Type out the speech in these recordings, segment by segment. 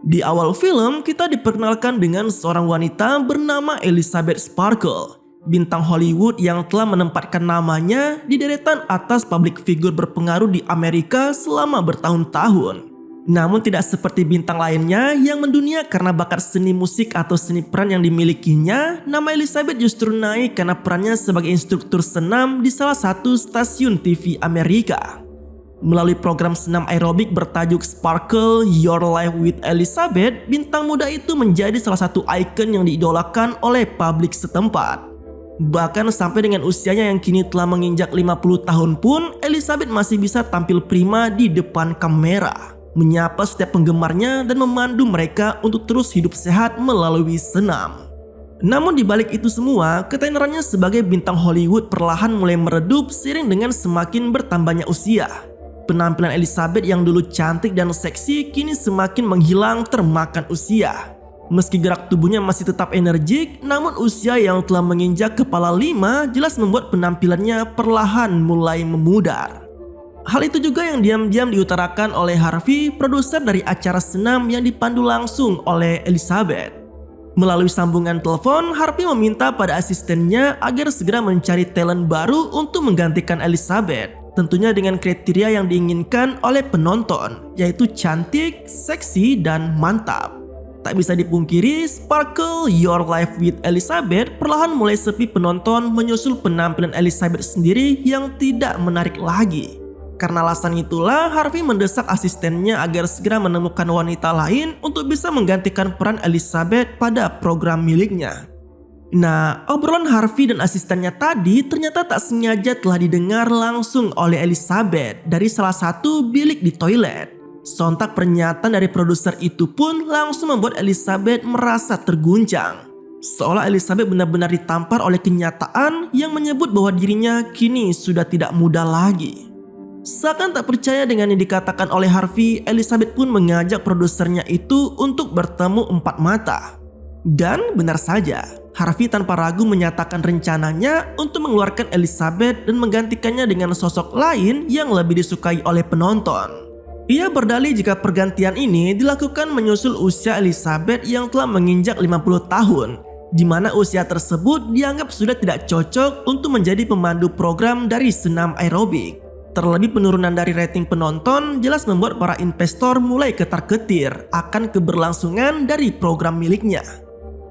Di awal film, kita diperkenalkan dengan seorang wanita bernama Elizabeth Sparkle, bintang Hollywood yang telah menempatkan namanya di deretan atas publik figur berpengaruh di Amerika selama bertahun-tahun. Namun tidak seperti bintang lainnya yang mendunia karena bakat seni musik atau seni peran yang dimilikinya, nama Elizabeth justru naik karena perannya sebagai instruktur senam di salah satu stasiun TV Amerika. Melalui program senam aerobik bertajuk Sparkle Your Life with Elizabeth, bintang muda itu menjadi salah satu ikon yang diidolakan oleh publik setempat. Bahkan sampai dengan usianya yang kini telah menginjak 50 tahun pun, Elizabeth masih bisa tampil prima di depan kamera, menyapa setiap penggemarnya dan memandu mereka untuk terus hidup sehat melalui senam. Namun di balik itu semua, ketenarannya sebagai bintang Hollywood perlahan mulai meredup seiring dengan semakin bertambahnya usia. Penampilan Elizabeth yang dulu cantik dan seksi kini semakin menghilang termakan usia. Meski gerak tubuhnya masih tetap energik, namun usia yang telah menginjak kepala 5 jelas membuat penampilannya perlahan mulai memudar. Hal itu juga yang diam-diam diutarakan oleh Harvey, produser dari acara senam yang dipandu langsung oleh Elizabeth. Melalui sambungan telepon, Harvey meminta pada asistennya agar segera mencari talent baru untuk menggantikan Elizabeth. Tentunya dengan kriteria yang diinginkan oleh penonton, yaitu cantik, seksi, dan mantap. Tak bisa dipungkiri, Sparkle Your Life with Elizabeth perlahan mulai sepi penonton menyusul penampilan Elizabeth sendiri yang tidak menarik lagi. Karena alasan itulah, Harvey mendesak asistennya agar segera menemukan wanita lain untuk bisa menggantikan peran Elizabeth pada program miliknya. Nah, obrolan Harvey dan asistennya tadi ternyata tak sengaja telah didengar langsung oleh Elizabeth dari salah satu bilik di toilet. Sontak pernyataan dari produser itu pun langsung membuat Elizabeth merasa terguncang. Seolah Elizabeth benar-benar ditampar oleh kenyataan yang menyebut bahwa dirinya kini sudah tidak muda lagi. Seakan tak percaya dengan yang dikatakan oleh Harvey, Elizabeth pun mengajak produsernya itu untuk bertemu empat mata. Dan benar saja, Harvey tanpa ragu menyatakan rencananya untuk mengeluarkan Elizabeth dan menggantikannya dengan sosok lain yang lebih disukai oleh penonton. Ia berdalih jika pergantian ini dilakukan menyusul usia Elizabeth yang telah menginjak 50 tahun, di mana usia tersebut dianggap sudah tidak cocok untuk menjadi pemandu program dari senam aerobik. Terlebih penurunan dari rating penonton jelas membuat para investor mulai ketar-ketir akan keberlangsungan dari program miliknya.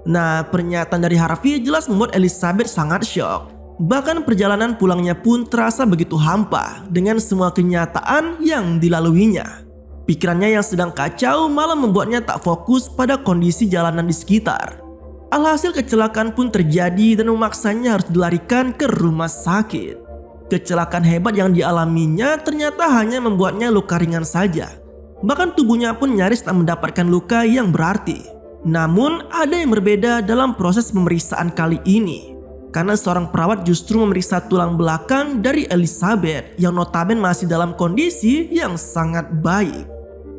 Nah, pernyataan dari Harvey jelas membuat Elizabeth sangat syok. Bahkan perjalanan pulangnya pun terasa begitu hampa dengan semua kenyataan yang dilaluinya. Pikirannya yang sedang kacau malah membuatnya tak fokus pada kondisi jalanan di sekitar. Alhasil kecelakaan pun terjadi dan memaksanya harus dilarikan ke rumah sakit. Kecelakaan hebat yang dialaminya ternyata hanya membuatnya luka ringan saja. Bahkan tubuhnya pun nyaris tak mendapatkan luka yang berarti. Namun ada yang berbeda dalam proses pemeriksaan kali ini. Karena seorang perawat justru memeriksa tulang belakang dari Elizabeth yang notabene masih dalam kondisi yang sangat baik.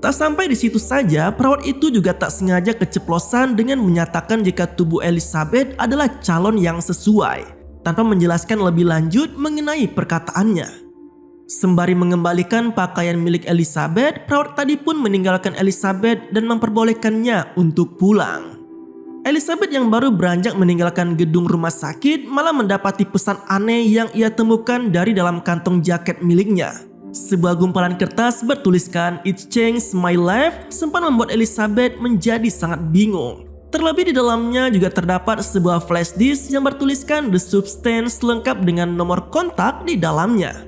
Tak sampai di situ saja, perawat itu juga tak sengaja keceplosan dengan menyatakan jika tubuh Elizabeth adalah calon yang sesuai, tanpa menjelaskan lebih lanjut mengenai perkataannya. Sembari mengembalikan pakaian milik Elizabeth, perawat tadi pun meninggalkan Elizabeth dan memperbolehkannya untuk pulang. Elizabeth yang baru beranjak meninggalkan gedung rumah sakit malah mendapati pesan aneh yang ia temukan dari dalam kantong jaket miliknya. Sebuah gumpalan kertas bertuliskan "It changed my life" sempat membuat Elizabeth menjadi sangat bingung. Terlebih di dalamnya juga terdapat sebuah flash disk yang bertuliskan The Substance lengkap dengan nomor kontak di dalamnya.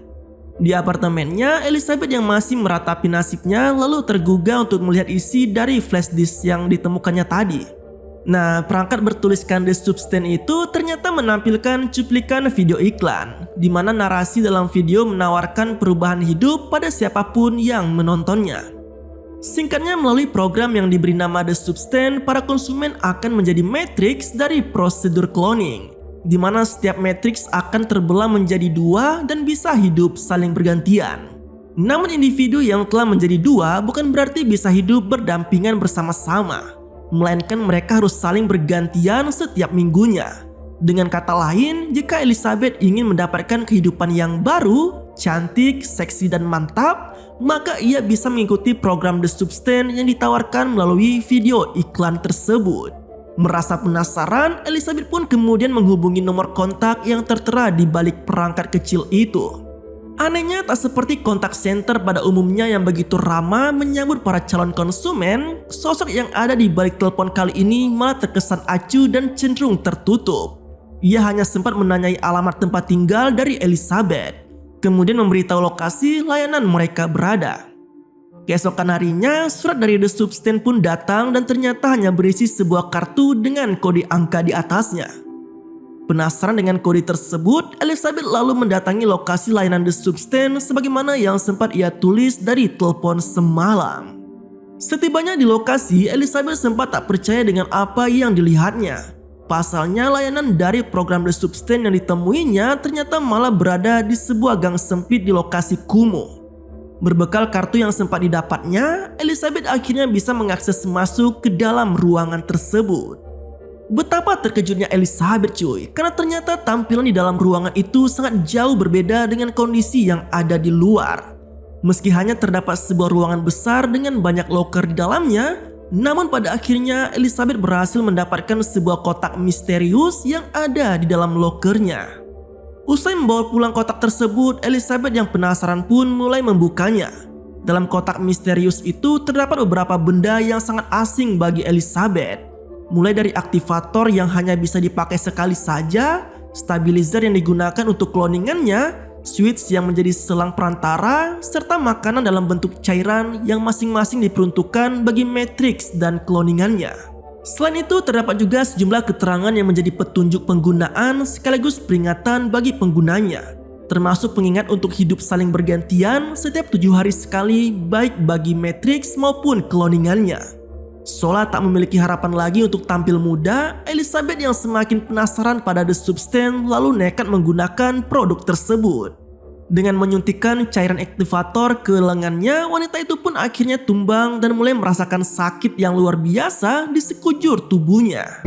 Di apartemennya, Elizabeth yang masih meratapi nasibnya lalu tergugah untuk melihat isi dari flash disk yang ditemukannya tadi. Nah, perangkat bertuliskan The Substance itu ternyata menampilkan cuplikan video iklan, di mana narasi dalam video menawarkan perubahan hidup pada siapapun yang menontonnya. Singkatnya, melalui program yang diberi nama The Substance, para konsumen akan menjadi matriks dari prosedur cloning, di mana setiap matriks akan terbelah menjadi dua dan bisa hidup saling bergantian. Namun individu yang telah menjadi dua bukan berarti bisa hidup berdampingan bersama-sama, melainkan mereka harus saling bergantian setiap minggunya. Dengan kata lain, jika Elizabeth ingin mendapatkan kehidupan yang baru, cantik, seksi, dan mantap, maka ia bisa mengikuti program The Substance yang ditawarkan melalui video iklan tersebut. Merasa penasaran, Elizabeth pun kemudian menghubungi nomor kontak yang tertera di balik perangkat kecil itu. Anehnya, tak seperti kontak center pada umumnya yang begitu ramah menyambut para calon konsumen, sosok yang ada di balik telepon kali ini malah terkesan acuh dan cenderung tertutup. Ia hanya sempat menanyai alamat tempat tinggal dari Elizabeth, kemudian memberitahu lokasi layanan mereka berada. Keesokan harinya, surat dari The Substance pun datang dan ternyata hanya berisi sebuah kartu dengan kode angka di atasnya. Penasaran dengan kode tersebut, Elizabeth lalu mendatangi lokasi layanan The Substance sebagaimana yang sempat ia tulis dari telepon semalam. Setibanya di lokasi, Elizabeth sempat tak percaya dengan apa yang dilihatnya. Pasalnya layanan dari program The Substance yang ditemuinya ternyata malah berada di sebuah gang sempit di lokasi kumuh. Berbekal kartu yang sempat didapatnya, Elizabeth akhirnya bisa mengakses masuk ke dalam ruangan tersebut. Betapa terkejutnya Elizabeth cuy, karena ternyata tampilan di dalam ruangan itu sangat jauh berbeda dengan kondisi yang ada di luar. Meski hanya terdapat sebuah ruangan besar dengan banyak loker di dalamnya, namun pada akhirnya Elizabeth berhasil mendapatkan sebuah kotak misterius yang ada di dalam lokernya. Usai membawa pulang kotak tersebut, Elizabeth yang penasaran pun mulai membukanya. Dalam kotak misterius itu terdapat beberapa benda yang sangat asing bagi Elizabeth. Mulai dari aktivator yang hanya bisa dipakai sekali saja, stabilizer yang digunakan untuk cloningannya, switch yang menjadi selang perantara, serta makanan dalam bentuk cairan yang masing-masing diperuntukkan bagi Matrix dan cloningannya. Selain itu, terdapat juga sejumlah keterangan yang menjadi petunjuk penggunaan sekaligus peringatan bagi penggunanya, termasuk pengingat untuk hidup saling bergantian setiap 7 hari sekali baik bagi Matrix maupun cloningannya. Seolah tak memiliki harapan lagi untuk tampil muda, Elizabeth yang semakin penasaran pada The Substance lalu nekat menggunakan produk tersebut. Dengan menyuntikkan cairan aktivator ke lengannya, wanita itu pun akhirnya tumbang dan mulai merasakan sakit yang luar biasa di sekujur tubuhnya.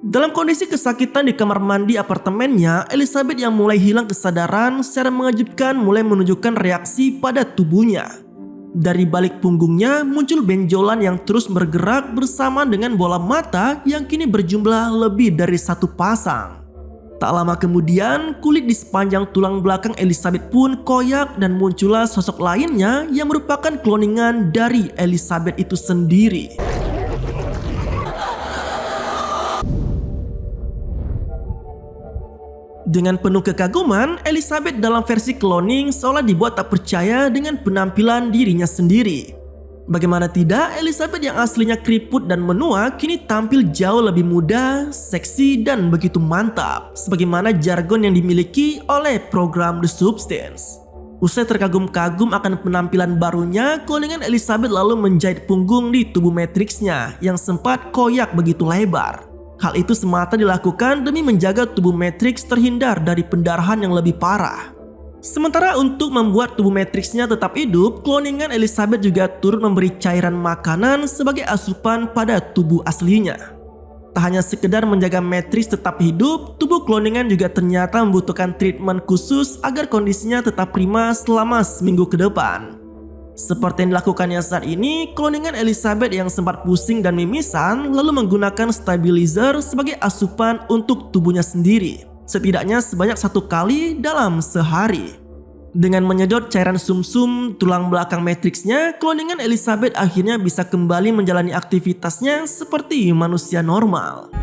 Dalam kondisi kesakitan di kamar mandi apartemennya, Elizabeth yang mulai hilang kesadaran secara mengejutkan mulai menunjukkan reaksi pada tubuhnya. Dari balik punggungnya muncul benjolan yang terus bergerak bersama dengan bola mata yang kini berjumlah lebih dari 1 pasang. Tak lama kemudian, kulit di sepanjang tulang belakang Elizabeth pun koyak dan muncullah sosok lainnya yang merupakan kloningan dari Elizabeth itu sendiri. Dengan penuh kekaguman, Elizabeth dalam versi cloning seolah dibuat tak percaya dengan penampilan dirinya sendiri. Bagaimana tidak, Elizabeth yang aslinya keriput dan menua kini tampil jauh lebih muda, seksi, dan begitu mantap, sebagaimana jargon yang dimiliki oleh program The Substance. Usai terkagum-kagum akan penampilan barunya, cloningan Elizabeth lalu menjahit punggung di tubuh Matrixnya yang sempat koyak begitu lebar. Hal itu semata dilakukan demi menjaga tubuh Matrix terhindar dari pendarahan yang lebih parah. Sementara untuk membuat tubuh Matrixnya tetap hidup, cloningan Elizabeth juga turut memberi cairan makanan sebagai asupan pada tubuh aslinya. Tak hanya sekedar menjaga Matrix tetap hidup, tubuh cloningan juga ternyata membutuhkan treatment khusus agar kondisinya tetap prima selama seminggu ke depan. Seperti yang dilakukannya saat ini, cloningan Elizabeth yang sempat pusing dan mimisan lalu menggunakan stabilizer sebagai asupan untuk tubuhnya sendiri, setidaknya sebanyak 1 kali dalam sehari. Dengan menyedot cairan sumsum tulang belakang Matrixnya, cloningan Elizabeth akhirnya bisa kembali menjalani aktivitasnya seperti manusia normal.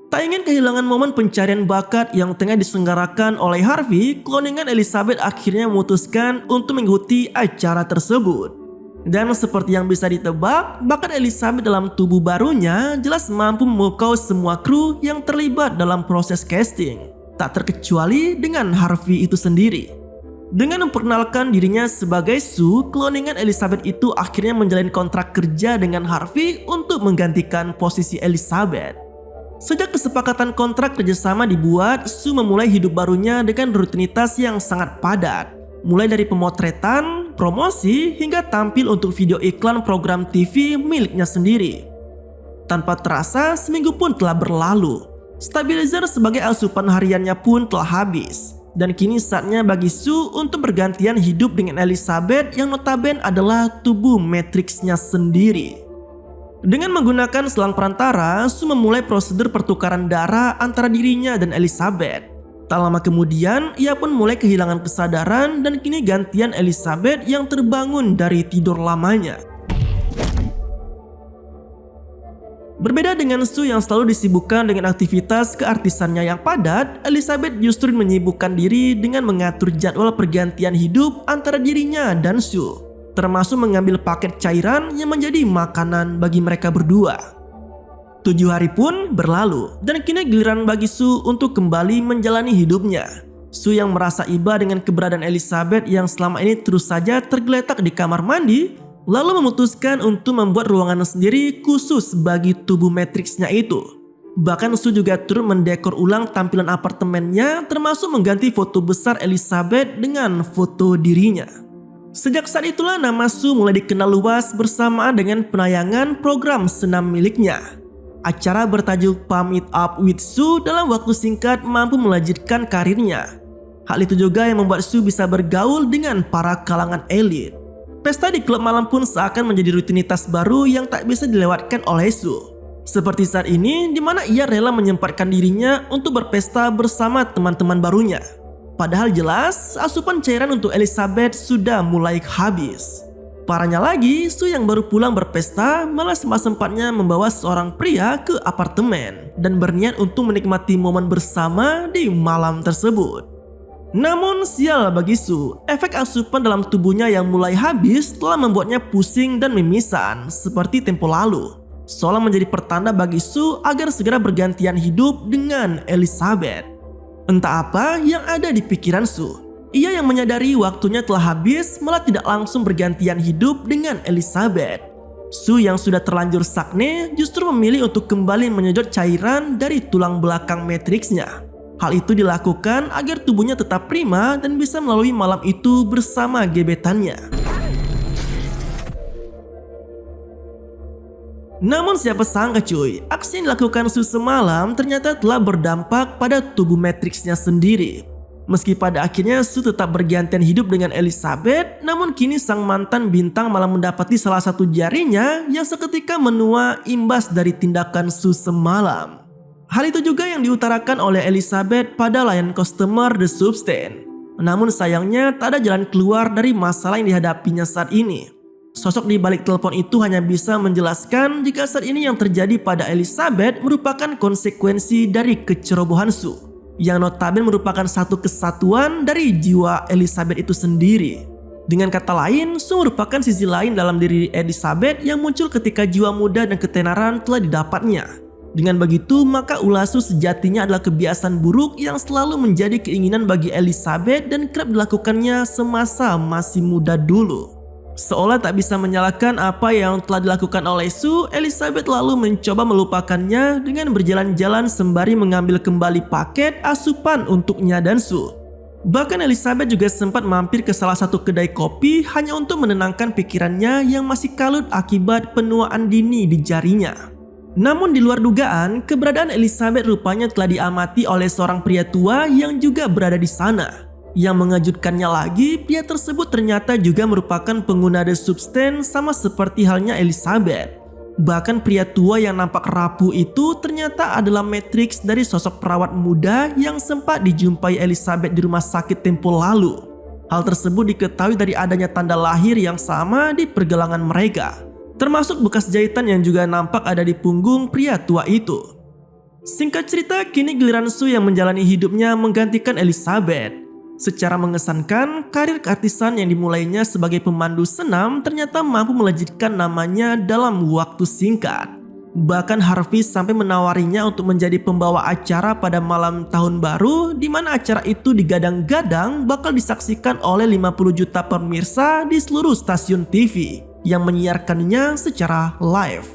Tak ingin kehilangan momen pencarian bakat yang tengah diselenggarakan oleh Harvey, cloningan Elizabeth akhirnya memutuskan untuk mengikuti acara tersebut. Dan seperti yang bisa ditebak, bakat Elizabeth dalam tubuh barunya jelas mampu memukau semua kru yang terlibat dalam proses casting, tak terkecuali dengan Harvey itu sendiri. Dengan memperkenalkan dirinya sebagai Sue, cloningan Elizabeth itu akhirnya menjalin kontrak kerja dengan Harvey untuk menggantikan posisi Elizabeth. Sejak kesepakatan kontrak kerjasama dibuat, Sue memulai hidup barunya dengan rutinitas yang sangat padat. Mulai dari pemotretan, promosi, hingga tampil untuk video iklan program TV miliknya sendiri. Tanpa terasa, seminggu pun telah berlalu. Stabilizer sebagai asupan hariannya pun telah habis. Dan kini saatnya bagi Sue untuk bergantian hidup dengan Elizabeth yang notabene adalah tubuh matriksnya sendiri. Dengan menggunakan selang perantara, Sue memulai prosedur pertukaran darah antara dirinya dan Elizabeth. Tak lama kemudian, ia pun mulai kehilangan kesadaran dan kini gantian Elizabeth yang terbangun dari tidur lamanya. Berbeda dengan Sue yang selalu disibukkan dengan aktivitas keartisannya yang padat, Elizabeth justru menyibukkan diri dengan mengatur jadwal pergantian hidup antara dirinya dan Sue, termasuk mengambil paket cairan yang menjadi makanan bagi mereka berdua. 7 hari pun berlalu dan kini giliran bagi Sue untuk kembali menjalani hidupnya. Sue yang merasa iba dengan keberadaan Elizabeth yang selama ini terus saja tergeletak di kamar mandi, lalu memutuskan untuk membuat ruangan sendiri khusus bagi tubuh matriksnya itu. Bahkan Sue juga turut mendekor ulang tampilan apartemennya, termasuk mengganti foto besar Elizabeth dengan foto dirinya. Sejak saat itulah nama Sue mulai dikenal luas bersamaan dengan penayangan program senam miliknya. Acara bertajuk Pump It Up with Sue dalam waktu singkat mampu melejitkan karirnya. Hal itu juga yang membuat Sue bisa bergaul dengan para kalangan elit. Pesta di klub malam pun seakan menjadi rutinitas baru yang tak bisa dilewatkan oleh Sue. Seperti saat ini, di mana ia rela menyempatkan dirinya untuk berpesta bersama teman-teman barunya. Padahal jelas, asupan cairan untuk Elizabeth sudah mulai habis. Parahnya lagi, Sue yang baru pulang berpesta malah sempat-sempatnya membawa seorang pria ke apartemen dan berniat untuk menikmati momen bersama di malam tersebut. Namun sial bagi Sue, efek asupan dalam tubuhnya yang mulai habis telah membuatnya pusing dan mimisan seperti tempo lalu. Seolah menjadi pertanda bagi Sue agar segera bergantian hidup dengan Elizabeth. Entah apa yang ada di pikiran Sue. Ia yang menyadari waktunya telah habis malah tidak langsung bergantian hidup dengan Elizabeth. Sue yang sudah terlanjur sakne justru memilih untuk kembali menyedot cairan dari tulang belakang matriksnya. Hal itu dilakukan agar tubuhnya tetap prima dan bisa melalui malam itu bersama gebetannya. Namun siapa sangka cuy, aksi yang dilakukan Sue semalam ternyata telah berdampak pada tubuh matriksnya sendiri. Meski pada akhirnya Sue tetap bergantian hidup dengan Elizabeth, namun kini sang mantan bintang malah mendapati salah satu jarinya yang seketika menua imbas dari tindakan Sue semalam. Hal itu juga yang diutarakan oleh Elizabeth pada layanan customer The Substance. Namun sayangnya tak ada jalan keluar dari masalah yang dihadapinya saat ini. Sosok di balik telepon itu hanya bisa menjelaskan jika saat ini yang terjadi pada Elizabeth merupakan konsekuensi dari kecerobohan Sue, yang notabene merupakan satu kesatuan dari jiwa Elizabeth itu sendiri. Dengan kata lain, Sue merupakan sisi lain dalam diri Elizabeth yang muncul ketika jiwa muda dan ketenaran telah didapatnya. Dengan begitu, maka ulah Sue sejatinya adalah kebiasaan buruk yang selalu menjadi keinginan bagi Elizabeth dan kerap dilakukannya semasa masih muda dulu. Seolah tak bisa menyalahkan apa yang telah dilakukan oleh Sue, Elizabeth lalu mencoba melupakannya dengan berjalan-jalan sembari mengambil kembali paket asupan untuknya dan Sue. Bahkan Elizabeth juga sempat mampir ke salah satu kedai kopi hanya untuk menenangkan pikirannya yang masih kalut akibat penuaan dini di jarinya. Namun di luar dugaan, keberadaan Elizabeth rupanya telah diamati oleh seorang pria tua yang juga berada di sana. Yang mengejutkannya lagi, pria tersebut ternyata juga merupakan pengguna The Substance sama seperti halnya Elizabeth. Bahkan pria tua yang nampak rapuh itu ternyata adalah matriks dari sosok perawat muda yang sempat dijumpai Elizabeth di rumah sakit tempo lalu. Hal tersebut diketahui dari adanya tanda lahir yang sama di pergelangan mereka, termasuk bekas jahitan yang juga nampak ada di punggung pria tua itu. Singkat cerita, kini giliran Sue yang menjalani hidupnya menggantikan Elizabeth. Secara mengesankan, karir keartisan yang dimulainya sebagai pemandu senam ternyata mampu melejitkan namanya dalam waktu singkat. Bahkan Harvey sampai menawarinya untuk menjadi pembawa acara pada malam tahun baru, di mana acara itu digadang-gadang bakal disaksikan oleh 50 juta pemirsa di seluruh stasiun TV yang menyiarkannya secara live.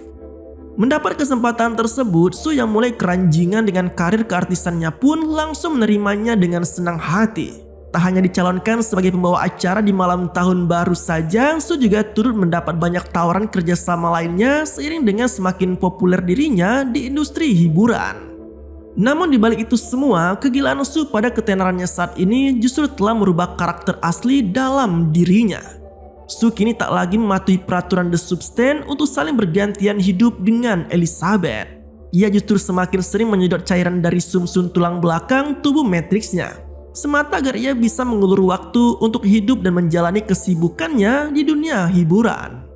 Mendapat kesempatan tersebut, Sue yang mulai keranjingan dengan karir keartisannya pun langsung menerimanya dengan senang hati. Tak hanya dicalonkan sebagai pembawa acara di malam tahun baru saja, Sue juga turut mendapat banyak tawaran kerjasama lainnya seiring dengan semakin populer dirinya di industri hiburan. Namun di balik itu semua, kegilaan Sue pada ketenarannya saat ini justru telah merubah karakter asli dalam dirinya. Sue kini tak lagi mematuhi peraturan The Substance untuk saling bergantian hidup dengan Elizabeth. Ia justru semakin sering menyedot cairan dari sumsum tulang belakang tubuh Matrixnya, semata agar ia bisa mengulur waktu untuk hidup dan menjalani kesibukannya di dunia hiburan.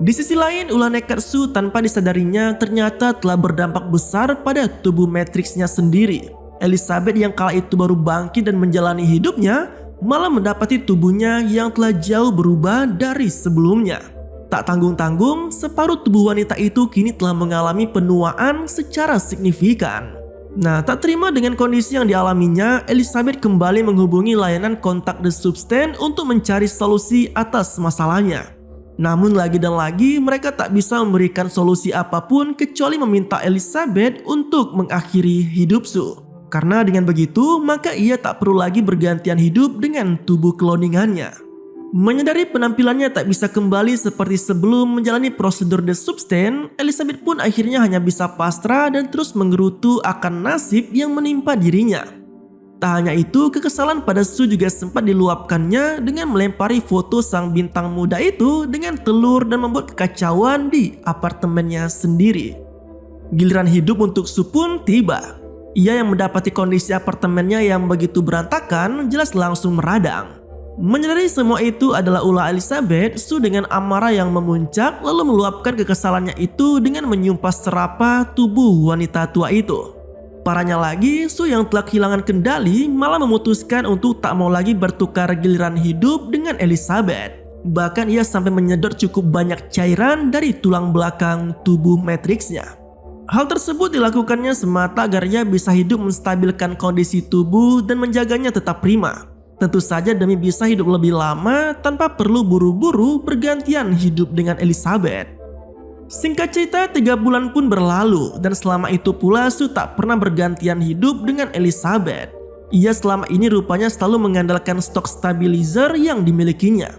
Di sisi lain, ulah nekat Sue tanpa disadarinya ternyata telah berdampak besar pada tubuh Matrixnya sendiri. Elizabeth yang kala itu baru bangkit dan menjalani hidupnya, malah mendapati tubuhnya yang telah jauh berubah dari sebelumnya. Tak tanggung-tanggung, separuh tubuh wanita itu kini telah mengalami penuaan secara signifikan. Nah, tak terima dengan kondisi yang dialaminya, Elizabeth kembali menghubungi layanan kontak The Substance untuk mencari solusi atas masalahnya. Namun lagi dan lagi mereka tak bisa memberikan solusi apapun kecuali meminta Elizabeth untuk mengakhiri hidup Sue. Karena dengan begitu, maka ia tak perlu lagi bergantian hidup dengan tubuh kloningannya. Menyadari penampilannya tak bisa kembali seperti sebelum menjalani prosedur The Substance, Elizabeth pun akhirnya hanya bisa pasrah dan terus menggerutu akan nasib yang menimpa dirinya. Tak hanya itu, kekesalan pada Sue juga sempat diluapkannya dengan melempari foto sang bintang muda itu dengan telur dan membuat kekacauan di apartemennya sendiri. Giliran hidup untuk Sue pun tiba. Ia yang mendapati kondisi apartemennya yang begitu berantakan jelas langsung meradang. Menyadari semua itu adalah ulah Elizabeth, Sue dengan amarah yang memuncak lalu meluapkan kekesalannya itu dengan menyumpah serapah tubuh wanita tua itu. Parahnya lagi, Sue yang telah kehilangan kendali malah memutuskan untuk tak mau lagi bertukar giliran hidup dengan Elizabeth. Bahkan ia sampai menyedot cukup banyak cairan dari tulang belakang tubuh Matrixnya. Hal tersebut dilakukannya semata agar ia bisa hidup menstabilkan kondisi tubuh dan menjaganya tetap prima. Tentu saja demi bisa hidup lebih lama tanpa perlu buru-buru bergantian hidup dengan Elizabeth. Singkat cerita, 3 bulan pun berlalu dan selama itu pula Sue tak pernah bergantian hidup dengan Elizabeth. Ia selama ini rupanya selalu mengandalkan stok stabilizer yang dimilikinya.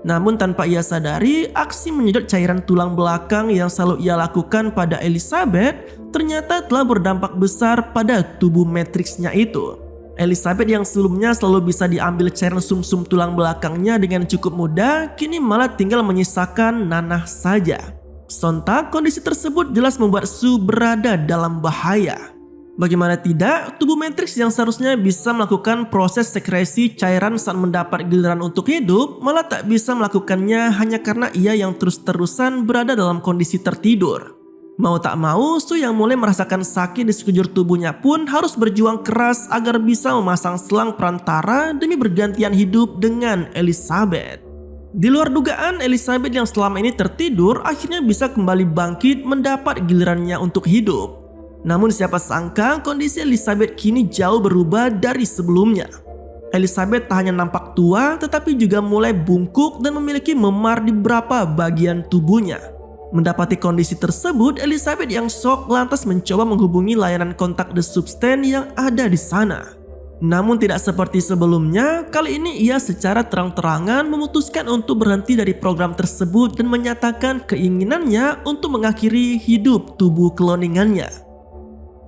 Namun tanpa ia sadari, aksi menyedot cairan tulang belakang yang selalu ia lakukan pada Elizabeth ternyata telah berdampak besar pada tubuh Matrixnya itu. Elizabeth yang sebelumnya selalu bisa diambil cairan sumsum tulang belakangnya dengan cukup mudah, kini malah tinggal menyisakan nanah saja. Sontak, kondisi tersebut jelas membuat Sue berada dalam bahaya. Bagaimana tidak, tubuh Matrix yang seharusnya bisa melakukan proses sekresi cairan saat mendapat giliran untuk hidup, malah tak bisa melakukannya hanya karena ia yang terus-terusan berada dalam kondisi tertidur. Mau tak mau, Sue yang mulai merasakan sakit di sekujur tubuhnya pun harus berjuang keras agar bisa memasang selang perantara demi bergantian hidup dengan Elizabeth. Di luar dugaan, Elizabeth yang selama ini tertidur akhirnya bisa kembali bangkit mendapat gilirannya untuk hidup. Namun siapa sangka kondisi Elizabeth kini jauh berubah dari sebelumnya. Elizabeth tak hanya nampak tua tetapi juga mulai bungkuk dan memiliki memar di beberapa bagian tubuhnya. Mendapati kondisi tersebut, Elizabeth yang shock lantas mencoba menghubungi layanan kontak The Substance yang ada di sana. Namun tidak seperti sebelumnya, kali ini ia secara terang-terangan memutuskan untuk berhenti dari program tersebut dan menyatakan keinginannya untuk mengakhiri hidup tubuh kloningannya.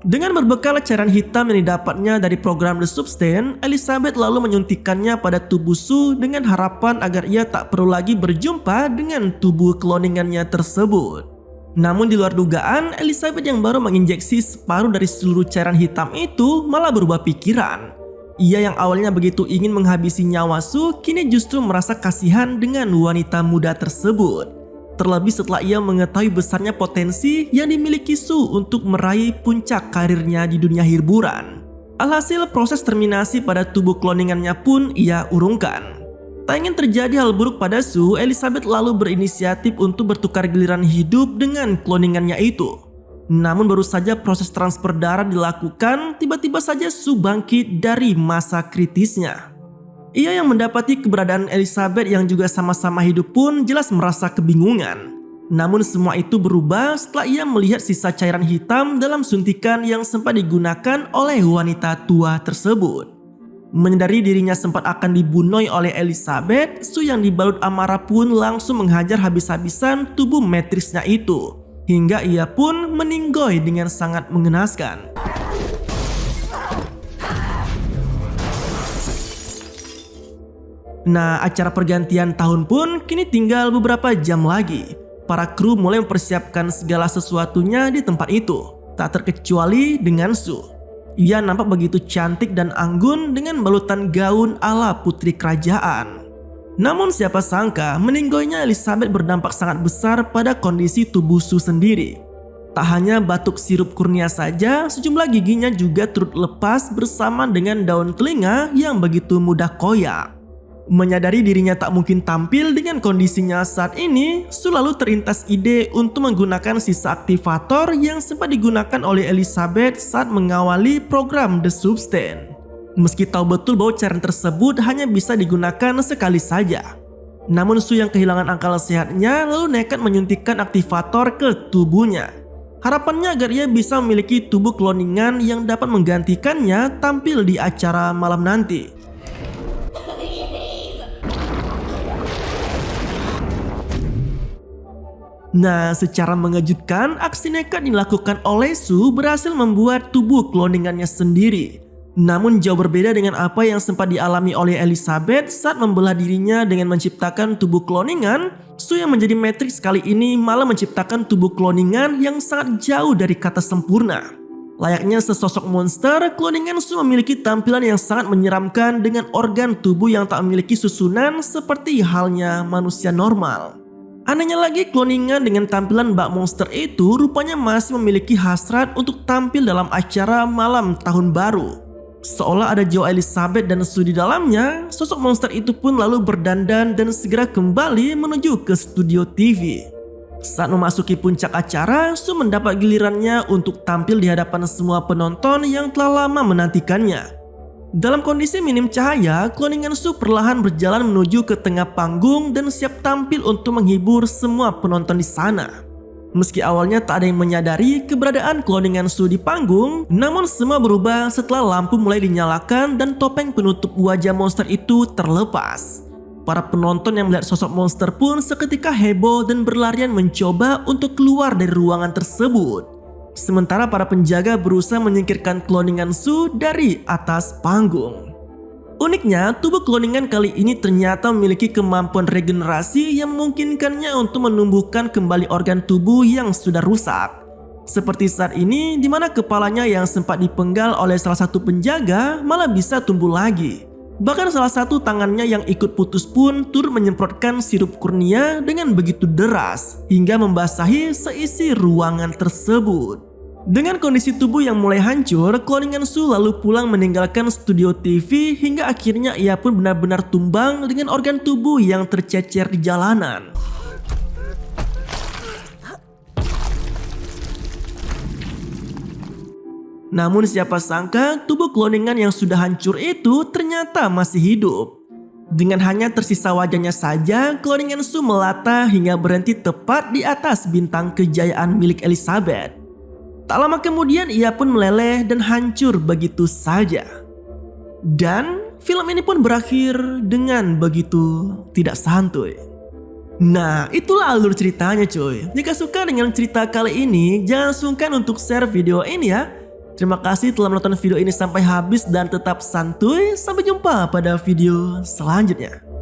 Dengan berbekal cairan hitam yang didapatnya dari program The Substance, Elizabeth lalu menyuntikkannya pada tubuh Sue dengan harapan agar ia tak perlu lagi berjumpa dengan tubuh kloningannya tersebut. Namun di luar dugaan, Elizabeth yang baru menginjeksi separuh dari seluruh cairan hitam itu malah berubah pikiran. Ia yang awalnya begitu ingin menghabisi nyawa Sue kini justru merasa kasihan dengan wanita muda tersebut. Terlebih setelah ia mengetahui besarnya potensi yang dimiliki Sue untuk meraih puncak karirnya di dunia hiburan. Alhasil proses terminasi pada tubuh kloningannya pun ia urungkan. Tak ingin terjadi hal buruk pada Sue, Elizabeth lalu berinisiatif untuk bertukar giliran hidup dengan kloningannya itu. Namun baru saja proses transfer darah dilakukan, tiba-tiba saja Sue bangkit dari masa kritisnya. Ia yang mendapati keberadaan Elizabeth yang juga sama-sama hidup pun jelas merasa kebingungan. Namun semua itu berubah setelah ia melihat sisa cairan hitam dalam suntikan yang sempat digunakan oleh wanita tua tersebut. Menyadari dirinya sempat akan dibunuh oleh Elizabeth, Sue yang dibalut amarah pun langsung menghajar habis-habisan tubuh Matrixnya itu. Hingga ia pun meninggoy dengan sangat mengenaskan. Nah, acara pergantian tahun pun kini tinggal beberapa jam lagi. Para kru mulai mempersiapkan segala sesuatunya di tempat itu, tak terkecuali dengan Sue. Ia nampak begitu cantik dan anggun dengan balutan gaun ala putri kerajaan. Namun siapa sangka meninggoynya Elizabeth berdampak sangat besar pada kondisi tubuh Sue sendiri. Tak hanya batuk sirup kurnia saja, sejumlah giginya juga turut lepas bersama dengan daun telinga yang begitu mudah koyak. Menyadari dirinya tak mungkin tampil dengan kondisinya saat ini, Sue lalu terintas ide untuk menggunakan sisa aktivator yang sempat digunakan oleh Elizabeth saat mengawali program The Substance. Meski tahu betul bahwa cairan tersebut hanya bisa digunakan sekali saja. Namun Sue yang kehilangan akal sehatnya lalu nekat menyuntikkan aktivator ke tubuhnya. Harapannya agar ia bisa memiliki tubuh kloningan yang dapat menggantikannya tampil di acara malam nanti. Nah, secara mengejutkan, aksi nekat dilakukan oleh Sue berhasil membuat tubuh kloningannya sendiri. Namun jauh berbeda dengan apa yang sempat dialami oleh Elizabeth saat membelah dirinya dengan menciptakan tubuh kloningan, Sue yang menjadi Matrix kali ini malah menciptakan tubuh kloningan yang sangat jauh dari kata sempurna. Layaknya sesosok monster, kloningan Sue memiliki tampilan yang sangat menyeramkan dengan organ tubuh yang tak memiliki susunan seperti halnya manusia normal. Anehnya lagi, kloningan dengan tampilan bak monster itu rupanya masih memiliki hasrat untuk tampil dalam acara malam tahun baru. Seolah ada jiwa Elizabeth dan Sue di dalamnya, sosok monster itu pun lalu berdandan dan segera kembali menuju ke studio TV. Saat memasuki puncak acara, Sue mendapat gilirannya untuk tampil di hadapan semua penonton yang telah lama menantikannya. Dalam kondisi minim cahaya, kloningan Sue perlahan berjalan menuju ke tengah panggung dan siap tampil untuk menghibur semua penonton di sana. Meski awalnya tak ada yang menyadari keberadaan kloningan Sue di panggung, namun semua berubah setelah lampu mulai dinyalakan dan topeng penutup wajah monster itu terlepas. Para penonton yang melihat sosok monster pun seketika heboh dan berlarian mencoba untuk keluar dari ruangan tersebut. Sementara para penjaga berusaha menyingkirkan kloningan Sue dari atas panggung. Uniknya, tubuh kloningan kali ini ternyata memiliki kemampuan regenerasi yang memungkinkannya untuk menumbuhkan kembali organ tubuh yang sudah rusak. Seperti saat ini, di mana kepalanya yang sempat dipenggal oleh salah satu penjaga malah bisa tumbuh lagi. Bahkan salah satu tangannya yang ikut putus pun turut menyemprotkan sirup kurnia dengan begitu deras hingga membasahi seisi ruangan tersebut. Dengan kondisi tubuh yang mulai hancur, kloningan Sue lalu pulang meninggalkan studio TV hingga akhirnya ia pun benar-benar tumbang dengan organ tubuh yang tercecer di jalanan. Namun siapa sangka tubuh kloningan yang sudah hancur itu ternyata masih hidup. Dengan hanya tersisa wajahnya saja, kloningan Sue melata hingga berhenti tepat di atas bintang kejayaan milik Elizabeth. Tak lama kemudian ia pun meleleh dan hancur begitu saja. Dan film ini pun berakhir dengan begitu tidak santuy. Nah, itulah alur ceritanya cuy. Jika suka dengan cerita kali ini, jangan sungkan untuk share video ini ya. Terima kasih telah menonton video ini sampai habis dan tetap santuy. Sampai jumpa pada video selanjutnya.